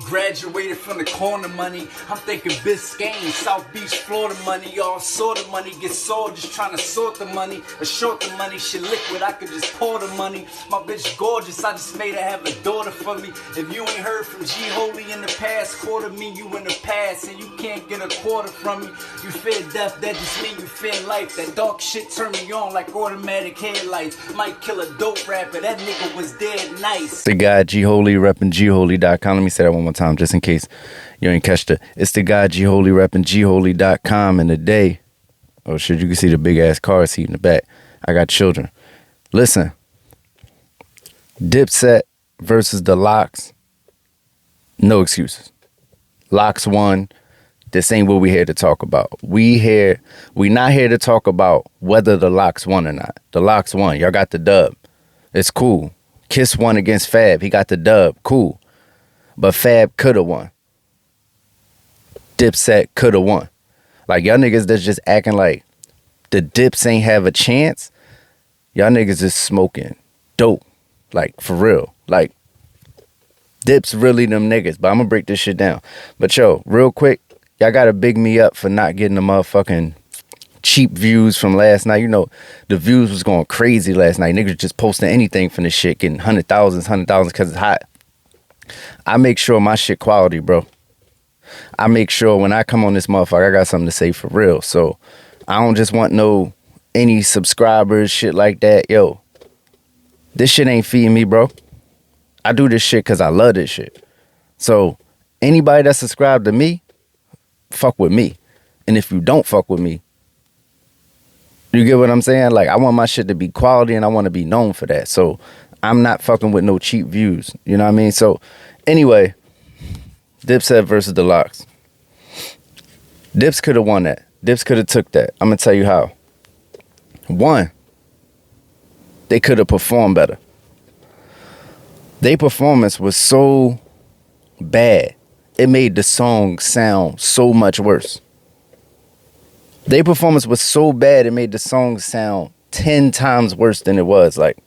Graduated from the corner money. I'm thinking Biscayne, South Beach, Florida money. All sort of money get sold, just trying to sort the money. Or short the money, shit liquid, I could just pour the money. My bitch gorgeous, I just made her have a daughter for me. If you ain't heard from G Holy in the past, quarter me you in the past. And you can't get a quarter from me. You fear death, that just mean you fear life. That dark shit turn me on like automatic headlights. Might kill a dope rapper, that nigga was dead nice. The guy G Holy repping GHoly.com. Let me say that one more time just in case you ain't catch it. It's the guy G Holy repping GHoly.com. And today, oh shit, you can see the big ass car seat in the back. I got children. Listen, DipSet versus the LOX. No excuses. LOX won. This ain't what we here to talk about. We not here to talk about whether the LOX won or not. The LOX won. Y'all got the dub. It's cool. Kiss won against Fab. He got the dub. Cool. But Fab could have won. DipSet could have won. Like, y'all niggas that's just acting like the Dips ain't have a chance. Y'all niggas is smoking dope. Like, for real. Like, Dips really them niggas. But I'm gonna break this shit down. But yo, real quick, y'all gotta big me up for not getting the motherfucking cheap views from last night. You know, the views was going crazy last night. Niggas just posting anything from this shit, getting 100,000s because it's hot. I make sure my shit quality, bro. I make sure when I come on this motherfucker, I got something to say for real. So I don't just want any subscribers, shit like that. Yo, this shit ain't feeding me, bro. I do this shit because I love this shit. So anybody that subscribed to me, fuck with me. And if you don't fuck with me, you get what I'm saying? Like, I want my shit to be quality and I want to be known for that. So I'm not fucking with no cheap views. You know what I mean? So anyway, DipSet versus the LOX. Dips could have won that. Dips could have took that. I'm going to tell you how. One, they could have performed better. Their performance was so bad, it made the song sound so much worse. Their performance was so bad, it made the song sound 10 times worse than it was. Like,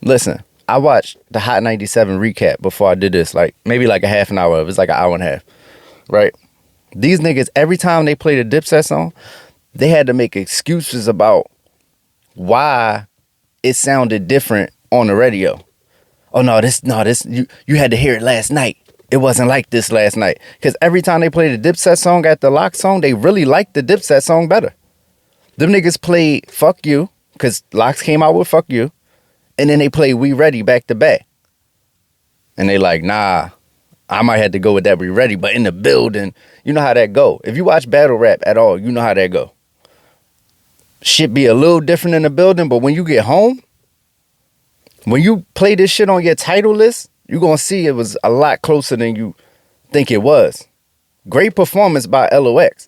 listen, I watched the Hot 97 recap before I did this, like maybe like a half an hour of it. It's like an hour and a half, right? These niggas, every time they played a DipSet song, they had to make excuses about why it sounded different on the radio. Oh no, you had to hear it last night. It wasn't like this last night. Because every time they played a DipSet song at the LOX song, they really liked the DipSet song better. Them niggas played Fuck You, because LOX came out with Fuck You. And then they played We Ready back to back. And they like, nah, I might have to go with that We Ready. But in the building, you know how that go. If you watch battle rap at all, you know how that go. Shit be a little different in the building, but when you get home, when you play this shit on your title list, you're going to see it was a lot closer than you think it was. Great performance by LOX.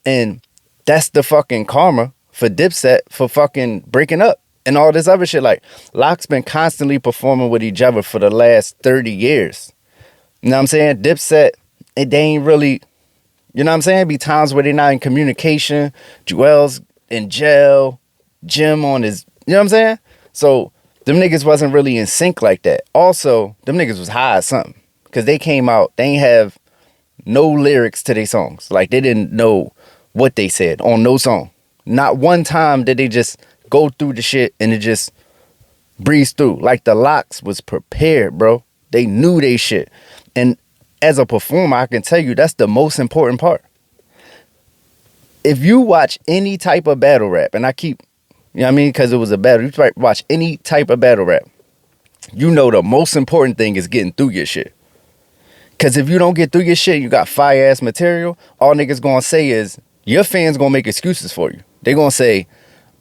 And that's the fucking karma for DipSet for fucking breaking up and all this other shit. Like, LOX been constantly performing with each other for the last 30 years. You know what I'm saying? DipSet, they ain't really, you know what I'm saying? Be times where they not in communication. Juelz in jail. Jim on his, you know what I'm saying? So them niggas wasn't really in sync like that. Also, them niggas was high or something. Because they came out, they ain't have no lyrics to their songs. Like, they didn't know what they said on no song. Not one time did they just go through the shit and it just breezed through. Like, the LOX was prepared, bro. They knew they shit. And as a performer, I can tell you that's the most important part. If you watch any type of battle rap, and I keep, you know what I mean? Because it was a battle. You watch any type of battle rap. You know the most important thing is getting through your shit. Because if you don't get through your shit, you got fire-ass material, all niggas going to say is, your fans going to make excuses for you. They going to say,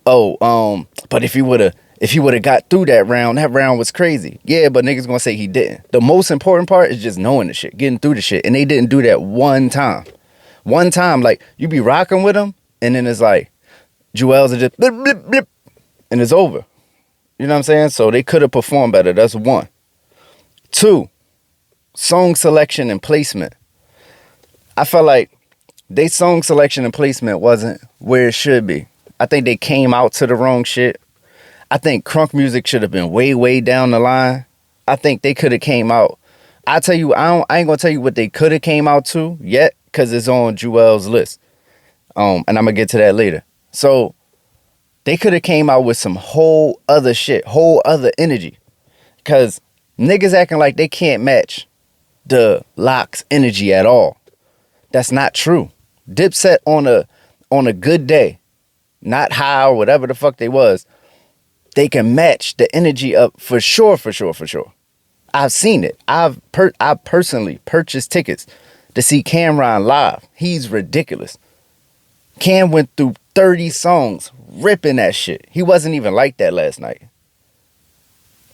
oh, but if he would have got through that round was crazy. Yeah, but niggas going to say he didn't. The most important part is just knowing the shit, getting through the shit. And they didn't do that one time. One time, like, you be rocking with them, and then it's like, Juelz is just blip, blip, blip, and it's over. You know what I'm saying? So they could have performed better. That's one. Two, song selection and placement. I felt like they song selection and placement wasn't where it should be. I think they came out to the wrong shit. I think crunk music should have been way, way down the line. I think they could have came out I tell you, I ain't gonna tell you what they could have came out to yet, cause it's on Juelz list. And I'm gonna get to that later. So they could have came out with some whole other shit, whole other energy. Cause niggas acting like they can't match the LOX energy at all. That's not true. DipSet on a good day, not high or whatever the fuck they was, they can match the energy up for sure. I've seen it. I personally purchased tickets to see Cam'ron live. He's ridiculous. Cam went through 30 songs ripping that shit. He wasn't even like that last night.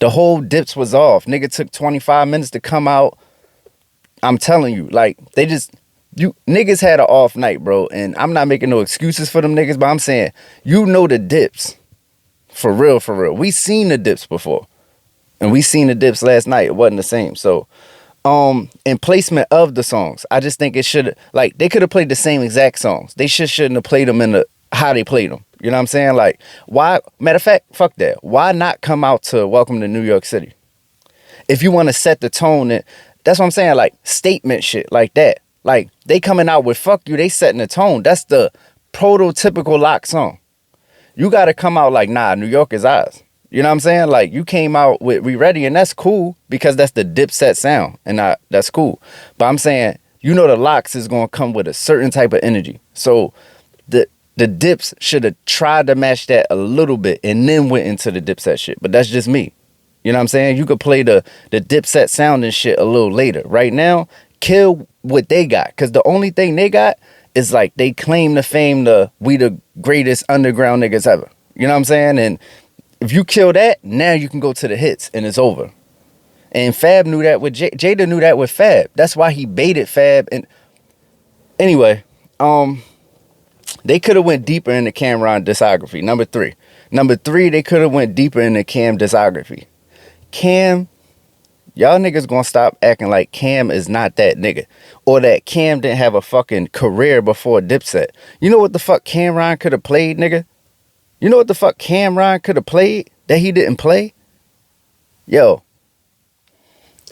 The whole dips was off. Nigga took 25 minutes to come out. I'm telling you, like, you niggas had an off night, bro. And I'm not making no excuses for them niggas, but I'm saying, you know the dips. For real. We seen the dips before. And we seen the dips last night. It wasn't the same. So, in placement of the songs, I just think it should, like, they could have played the same exact songs. They shouldn't have played them in how they played them. You know what I'm saying? Like, why? Matter of fact, fuck that. Why not come out to Welcome to New York City? If you want to set the tone, that's what I'm saying. Like, statement shit like that. Like, they coming out with fuck you, they setting the tone. That's the prototypical LOX song. You got to come out like, nah, New York is ours. You know what I'm saying? Like, you came out with We Ready, and that's cool because that's the DipSet sound, and that's cool. But I'm saying, you know the LOX is going to come with a certain type of energy. So the dips should have tried to match that a little bit and then went into the DipSet shit. But that's just me. You know what I'm saying? You could play the DipSet sound and shit a little later. Right now, kill what they got. Because the only thing they got is like they claim the fame we the greatest underground niggas ever. You know what I'm saying? And if you kill that, now you can go to the hits and it's over. And Fab knew that with Jada knew that with Fab. That's why he baited Fab. And anyway, they could have went deeper into Cam'ron discography. Number three, they could have went deeper into Cam discography. Cam, y'all niggas gonna stop acting like Cam is not that nigga. Or that Cam didn't have a fucking career before DipSet. You know what the fuck Cam'ron could have played, nigga? You know what the fuck Cam'ron could have played that he didn't play? Yo,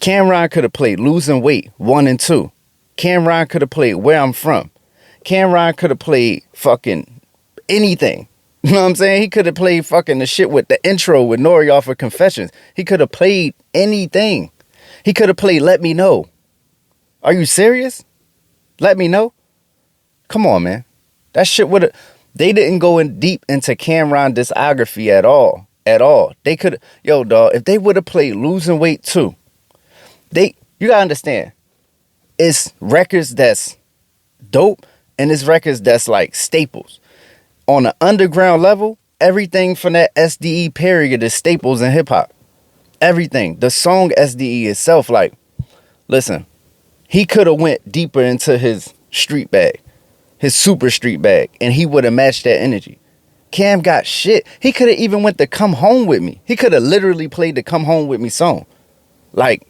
Cam'ron could have played Losing Weight 1 and 2. Cam'ron could have played Where I'm From. Cam'ron could have played fucking anything. You know what I'm saying? He could have played fucking the shit with the intro with Nori off of Confessions. He could have played anything. He could have played Let Me Know. Are you serious? Let Me Know? Come on, man. That shit would have... They didn't go in deep into Cam'ron discography at all. At all. They could... Yo, dog, if they would have played Losing Weight 2, you gotta understand, it's records that's dope and it's records that's like staples. On an underground level, everything from that SDE period is staples in hip-hop. Everything. The song SDE itself, like, listen, he could have went deeper into his street bag, his super street bag, and he would have matched that energy. Cam got shit. He could have even went to Come Home With Me. He could have literally played the Come Home With Me song. Like,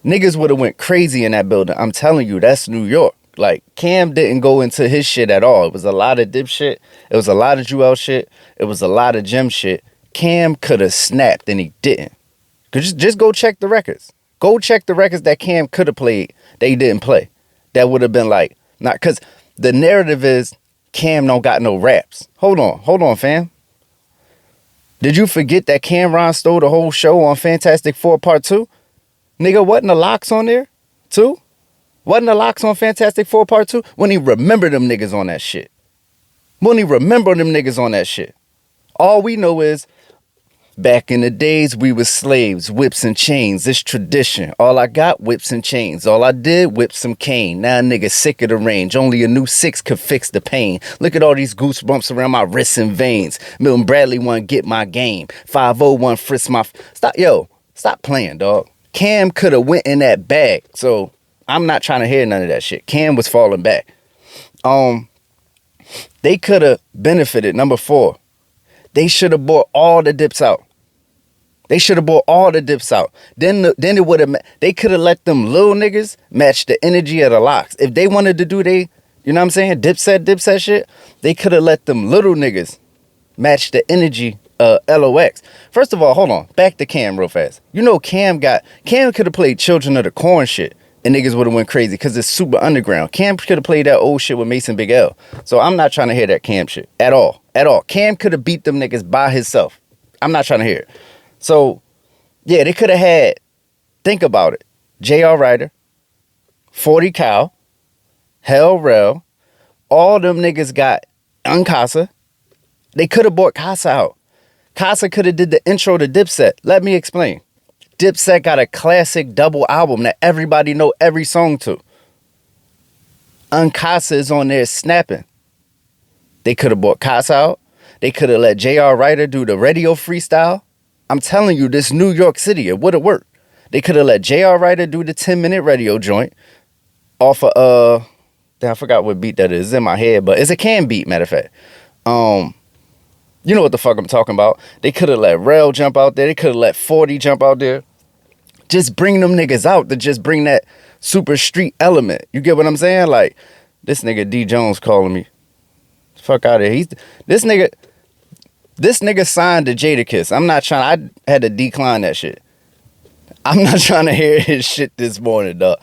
niggas would have went crazy in that building. I'm telling you, that's New York. Like, Cam didn't go into his shit at all. It was a lot of Dip shit. It was a lot of Juelz shit. It was a lot of Jim shit. Cam could have snapped and he didn't. Just go check the records. Go check the records that Cam could have played that he didn't play. That would have been like, not, because the narrative is Cam don't got no raps. Hold on, fam. Did you forget that Cam'ron stole the whole show on Fantastic Four Part 2? Nigga, wasn't the LOX on there too? Wasn't the LOX on Fantastic Four Part 2? When he remembered them niggas on that shit. All we know is, back in the days, we was slaves, whips and chains. It's tradition. All I got, whips and chains. All I did, whip some cane. Now a nigga sick of the range. Only a new 6 could fix the pain. Look at all these goosebumps around my wrists and veins. Milton Bradley one get my game. 501 frisk my... Stop playing, dog. Cam could have went in that bag. So I'm not trying to hear none of that shit. Cam was falling back. They could have benefited. Number 4. They should have bought all the dips out. Then it would have... They could have let them little niggas match the energy of the LOX. If they wanted to do you know what I'm saying? DipSet shit. They could have let them little niggas match the energy LOX. First of all, hold on. Back to Cam real fast. You know Cam could have played Children of the Corn shit and niggas would have went crazy because it's super underground. Cam could have played that old shit with Mason Big L. So I'm not trying to hear that Cam shit at all. At all. Cam could have beat them niggas by himself. I'm not trying to hear it. So, yeah, they could have had, think about it, J.R. Ryder, 40 Cal, Hell Rel, all them niggas got Uncasa. They could have bought Casa out. Casa could have did the intro to DipSet. Let me explain. DipSet got a classic double album that everybody know every song to. Uncasa is on there snapping. They could have bought Casa out. They could have let J.R. Ryder do the radio freestyle. I'm telling you, this New York City, it would have worked. They could have let J.R. Ryder do the 10-minute radio joint off of, I forgot what beat that is. It's in my head, but it's a Cam beat, matter of fact. You know what the fuck I'm talking about. They could have let Rel jump out there. They could have let 40 jump out there. Just bring them niggas out to just bring that super street element. You get what I'm saying? Like, this nigga D Jones calling me. Fuck out of here. This nigga signed to Jadakiss. I'm not trying, I had to decline that shit. I'm not trying to hear his shit this morning, dog.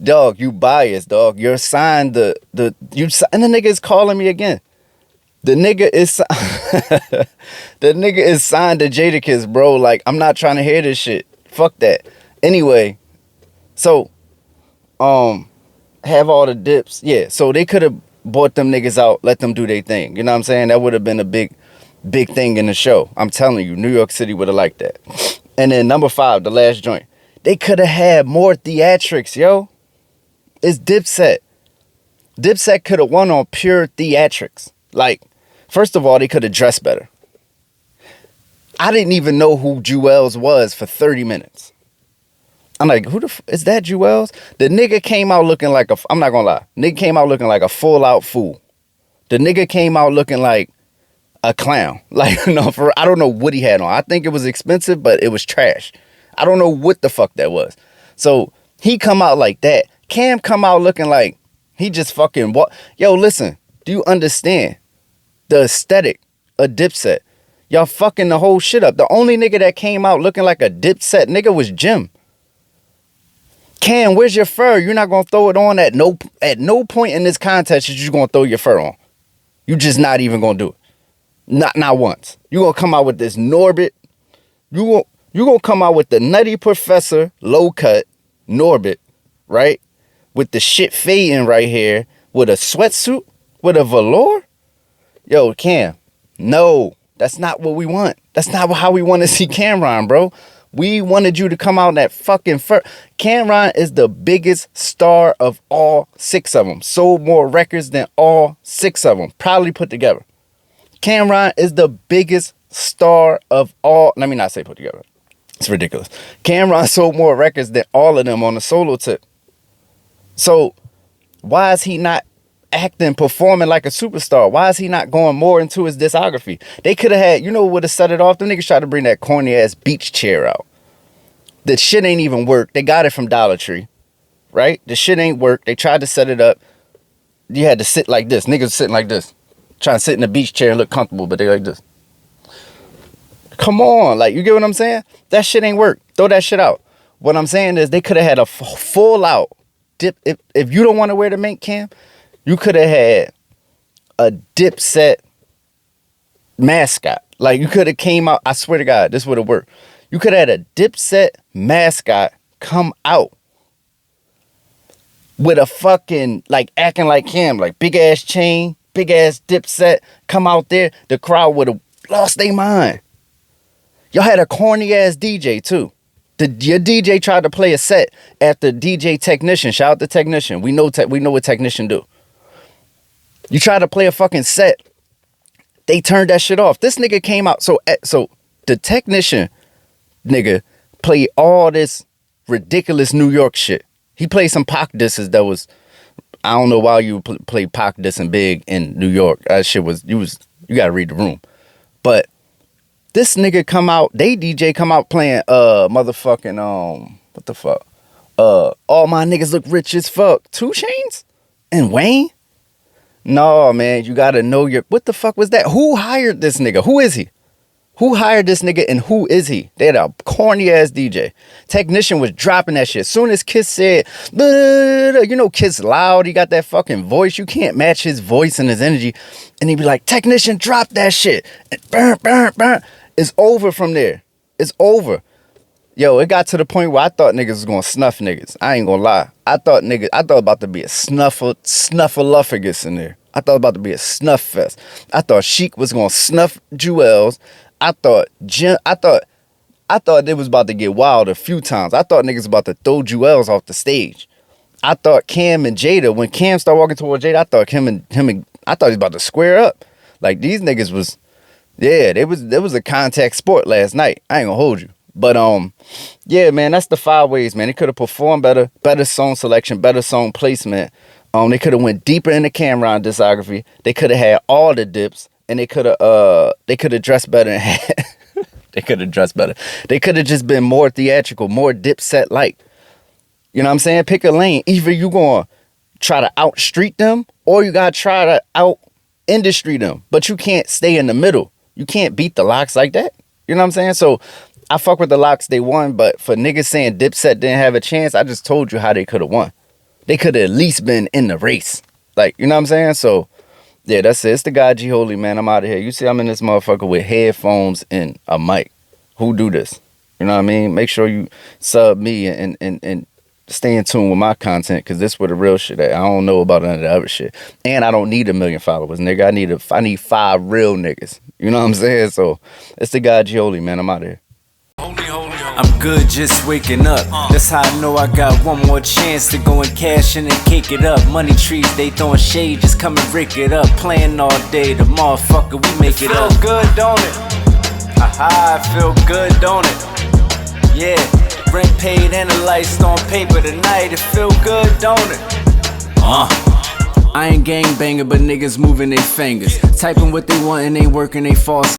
Dog, you biased, dog. You're signed and the nigga is calling me again. The nigga is signed to Jadakiss, bro. Like, I'm not trying to hear this shit. Fuck that. Anyway, so have all the dips. Yeah, so they could have bought them niggas out, let them do their thing. You know what I'm saying? That would have been a big thing in the show. I'm telling you, New York City would have liked that. And then number 5, the last joint. They could have had more theatrics, yo. It's DipSet. DipSet could have won on pure theatrics. Like, first of all, they could have dressed better. I didn't even know who Juelz was for 30 minutes. I'm like, is that Juelz? The nigga came out looking like I'm not gonna lie. Nigga came out looking like a full out fool. The nigga came out looking like a clown. Like, no, I don't know what he had on. I think it was expensive, but it was trash. I don't know what the fuck that was. So he come out like that. Cam come out looking like he just fucking Yo, listen, do you understand the aesthetic of DipSet? Y'all fucking the whole shit up. The only nigga that came out looking like a DipSet nigga was Jim. Cam, where's your fur? You're not gonna throw it on at no point in this contest that you're gonna throw your fur on. You just not even gonna do it. Not once. You gonna come out with this Norbit. You gonna come out with the Nutty Professor low cut Norbit, right? With the shit fading right here, with a sweatsuit, with a velour. Yo, Cam, no, that's not what we want. That's not how we want to see Cam'ron, bro. We wanted you to come out in that fucking fur. Cam'ron is the biggest star of all 6 of them. Sold more records than all 6 of them, probably put together. Cam'ron is the biggest star of all. Let me not say put together. It's ridiculous. Cam'ron sold more records than all of them on the solo tip. So why is he not acting, performing like a superstar? Why is he not going more into his discography? They could have had, you know what would have set it off? Them niggas tried to bring that corny ass beach chair out. The shit ain't even work. They got it from Dollar Tree, right? The shit ain't work. They tried to set it up. You had to sit like this. Niggas sitting like this. Trying to sit in a beach chair and look comfortable, but they like this. Come on, like, you get what I'm saying? That shit ain't work. Throw that shit out. What I'm saying is they could have had a full out dip. If you don't want to wear the mink, Cam, you could have had a DipSet mascot. Like, you could have came out. I swear to God, this would have worked. You could have had a DipSet mascot come out with a fucking, like, acting like Cam, like big ass chain, big ass DipSet, come out there. The crowd would have lost their mind. Y'all had a corny ass DJ too. Your DJ tried to play a set after DJ Technician. Shout out to Technician. We know what Technician do. You try to play a fucking set. They turned that shit off. This nigga came out. So the Technician nigga played all this ridiculous New York shit. He played some Pac disses that was, I don't know why you play Pac dissing big in New York. That shit was, you gotta read the room. But this nigga come out, they DJ come out playing motherfucking what the fuck? All my niggas look rich as fuck. 2 Chainz and Wayne? No, man, you gotta know what the fuck was that? Who hired this nigga? Who is he? Who hired this nigga and who is he? They had a corny ass DJ. Technician was dropping that shit. As soon as Kiss said, you know Kiss loud, he got that fucking voice. You can't match his voice and his energy. And he'd be like, technician, drop that shit. And burn, burn, burn. It's over from there. It's over. Yo, it got to the point where I thought niggas was gonna snuff niggas. I ain't gonna lie. I thought about to be a snuffleupagus in there. I thought about to be a snuff fest. I thought Sheek was gonna snuff Juelz. I thought it was about to get wild a few times. I thought niggas about to throw Juelz off the stage. I thought Cam and Jada, when Cam started walking towards Jada, I thought I thought he was about to square up. Like these niggas was, yeah, there was a contact sport last night. I ain't gonna hold you. But yeah, man, that's the 5 ways, man. They could have performed better song selection, better song placement. They could have went deeper in the Cameron discography. They could have had all the dips. And they could have dressed better. They could have dressed better. They could have just been more theatrical, more Dipset like. You know what I'm saying? Pick a lane. Either you gonna try to outstreet them, or you gotta try to out industry them. But you can't stay in the middle. You can't beat the LOX like that. You know what I'm saying? So I fuck with the LOX. They won, but for niggas saying Dipset didn't have a chance, I just told you how they could have won. They could have at least been in the race. Like, you know what I'm saying? So yeah, that's it. It's the guy G Holy, man. I'm out of here. You see, I'm in this motherfucker with headphones and a mic. Who do this? You know what I mean? Make sure you sub me and stay in tune with my content, because this where the real shit at. I don't know about none of the other shit. And I don't need 1 million followers, nigga. I need 5 real niggas. You know what I'm saying? So it's the guy G Holy, man. I'm out of here. I'm good just waking up. That's how I know I got one more chance to go and cash in and cake it up. Money trees, they throwing shade, just come and break it up. Playing all day, the motherfucker, we make it up. Feel good, don't it? Aha, I feel good, don't it? Yeah, rent paid and the lights on paper tonight. It feel good, don't it? I ain't gang banger, but niggas moving their fingers, typing what they want and ain't working they false.